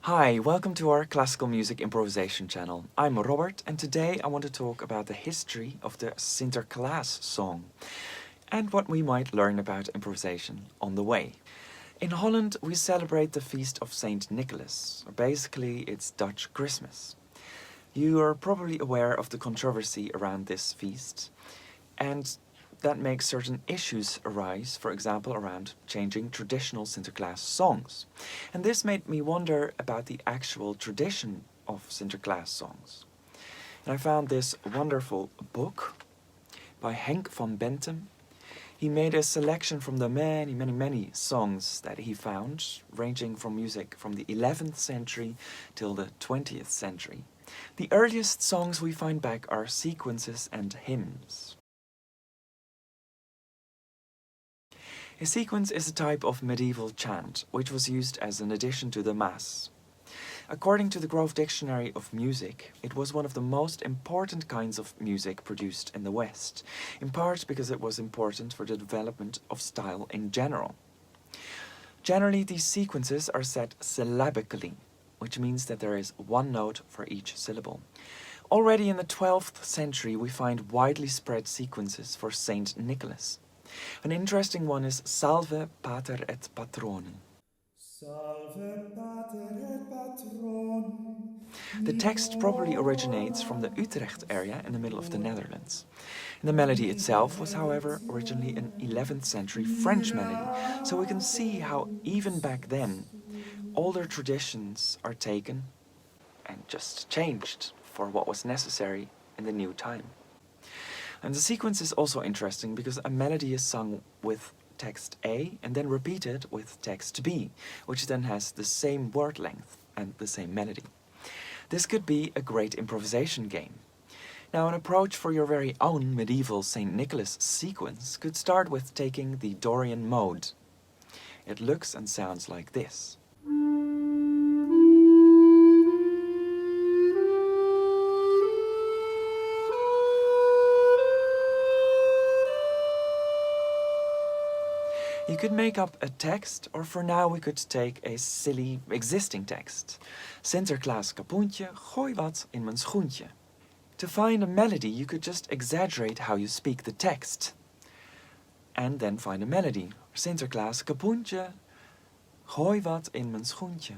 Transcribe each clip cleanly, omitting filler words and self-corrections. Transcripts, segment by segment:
Hi, welcome to our classical music improvisation channel. I'm Robert, and today I want to talk about the history of the Sinterklaas song and what we might learn about improvisation on the way. In Holland, we celebrate the feast of Sint-Nicholaas, or basically it's Dutch Christmas. You are probably aware of the controversy around this feast, and that makes certain issues arise, for example, around changing traditional Sinterklaas songs. And this made me wonder about the actual tradition of Sinterklaas songs. And I found this wonderful book by Henk van Benthem. He made a selection from the many songs that he found, ranging from music from the 11th century till the 20th century. The earliest songs we find back are sequences and hymns. A sequence is a type of medieval chant, which was used as an addition to the Mass. According to the Grove Dictionary of Music, it was one of the most important kinds of music produced in the West, in part because it was important for the development of style in general. Generally, these sequences are set syllabically, which means that there is one note for each syllable. Already in the 12th century, we find widely spread sequences for Sint-Nicholaas. An interesting one is Salve Pater et Patronem. Salve Pater et Patronem. The text probably originates from the Utrecht area in the middle of the Netherlands. And the melody itself was, however, originally an 11th century French melody, so we can see how even back then, older traditions are taken and just changed for what was necessary in the new time. And the sequence is also interesting because a melody is sung with text A and then repeated with text B, which then has the same word length and the same melody. This could be a great improvisation game. Now, an approach for your very own medieval Sint-Nicholaas sequence could start with taking the Dorian mode. It looks and sounds like this. You could make up a text, or for now we could take a silly existing text. Sinterklaas kapoentje, gooi wat in mijn schoentje. To find a melody, you could just exaggerate how you speak the text. And then find a melody. Sinterklaas kapoentje, gooi wat in mijn schoentje.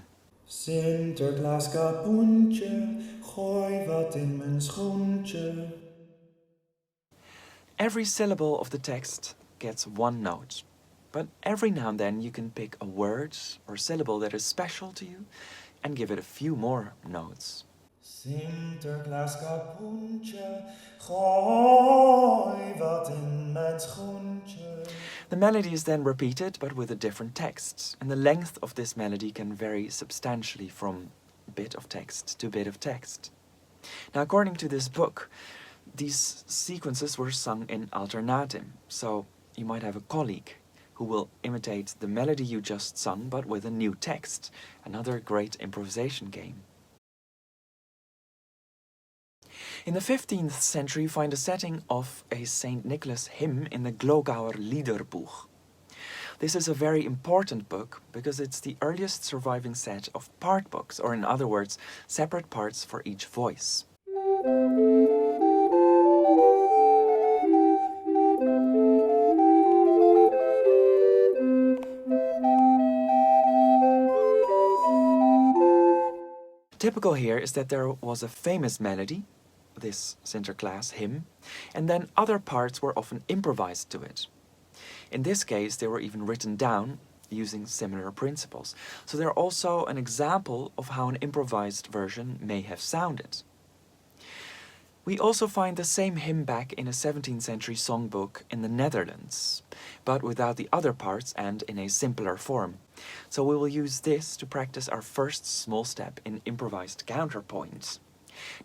Sinterklaas kapoentje, gooi wat in mijn schoentje. Every syllable of the text gets one note. But every now and then you can pick a word or syllable that is special to you and give it a few more notes. Sinterklaas kapoentje, gooi wat in mijn schoentje. The melody is then repeated, but with a different text, and the length of this melody can vary substantially from bit of text to bit of text. Now, according to this book, these sequences were sung in alternatim, so you might have a colleague who will imitate the melody you just sung, but with a new text. Another great improvisation game. In the 15th century, you find a setting of a Sint-Nicholaas hymn in the Glogauer Liedbuch. This is a very important book because it's the earliest surviving set of part books, or in other words, separate parts for each voice. Typical here is that there was a famous melody, this Sinterklaas hymn, and then other parts were often improvised to it. In this case, they were even written down using similar principles. So they're also an example of how an improvised version may have sounded. We also find the same hymn back in a 17th century songbook in the Netherlands, but without the other parts and in a simpler form. So we will use this to practice our first small step in improvised counterpoint.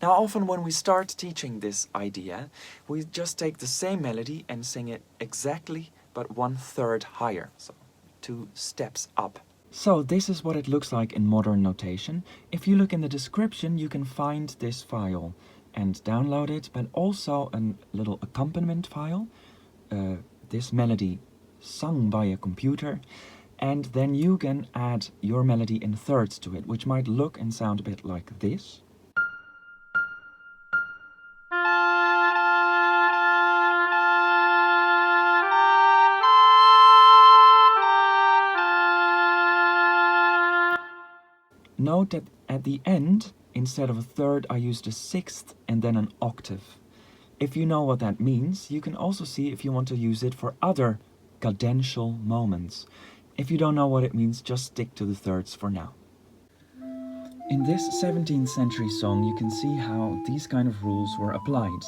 Now, often when we start teaching this idea, we just take the same melody and sing it exactly but 1/3 higher, so 2 steps up. So this is what it looks like in modern notation. If you look in the description, you can find this file and download it, but also a little accompaniment file, this melody sung by a computer, and then you can add your melody in thirds to it, which might look and sound a bit like this. Note that at the end, instead of a third, I used a sixth and then an octave. If you know what that means, you can also see if you want to use it for other cadential moments. If you don't know what it means, just stick to the thirds for now. In this 17th century song, you can see how these kind of rules were applied.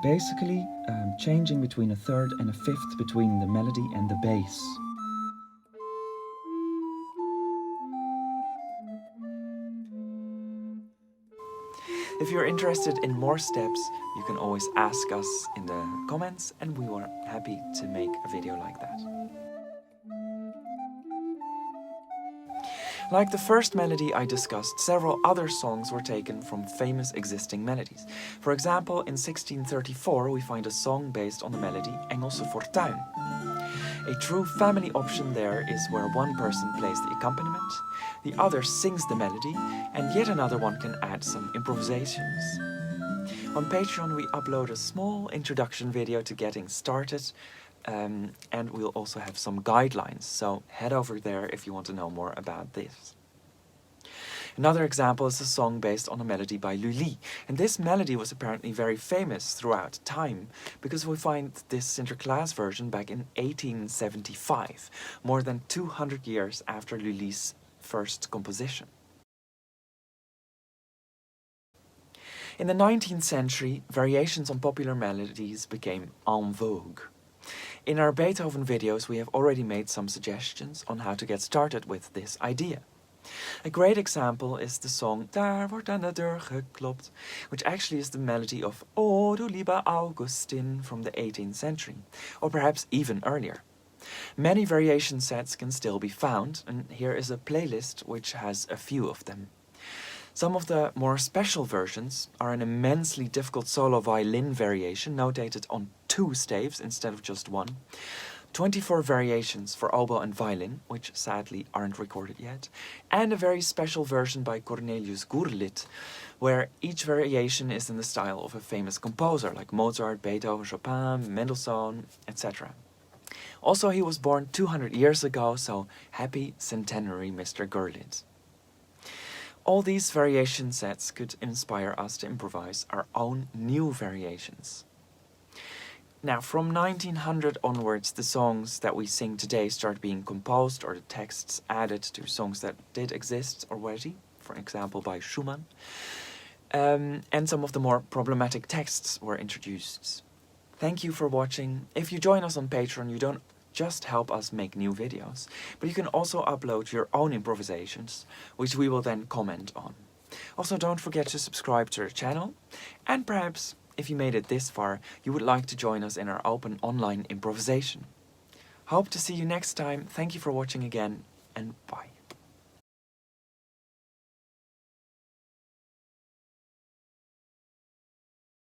Basically, changing between a third and a fifth between the melody and the bass. If you're interested in more steps, you can always ask us in the comments and we are happy to make a video like that. Like the first melody I discussed, several other songs were taken from famous existing melodies. For example, in 1634 we find a song based on the melody Engelse Fortuin. A true family option there is where one person plays the accompaniment, the other sings the melody, and yet another one can add some improvisations. On Patreon we upload a small introduction video to getting started, and we'll also have some guidelines, so head over there if you want to know more about this. Another example is a song based on a melody by Lully, and this melody was apparently very famous throughout time, because we find this Sinterklaas version back in 1875, more than 200 years after Lully's first composition. In the 19th century, variations on popular melodies became en vogue. In our Beethoven videos we have already made some suggestions on how to get started with this idea. A great example is the song Daar wordt aan de deur geklopt, which actually is the melody of O du liebe Augustin from the 18th century, or perhaps even earlier. Many variation sets can still be found, and here is a playlist which has a few of them. Some of the more special versions are an immensely difficult solo violin variation notated on 2 staves instead of just 1, 24 variations for oboe and violin, which sadly aren't recorded yet, and a very special version by Cornelius Gurlitt, where each variation is in the style of a famous composer like Mozart, Beethoven, Chopin, Mendelssohn, etc. Also, he was born 200 years ago, so happy centenary, Mr. Gurlitt. All these variation sets could inspire us to improvise our own new variations. Now, from 1900 onwards, the songs that we sing today start being composed or the texts added to songs that did exist already, for example by Schumann, and some of the more problematic texts were introduced. Thank you for watching. If you join us on Patreon, you don't just help us make new videos, but you can also upload your own improvisations, which we will then comment on. Also, don't forget to subscribe to our channel, and perhaps, if you made it this far, you would like to join us in our open online improvisation. Hope to see you next time. Thank you for watching again, and bye.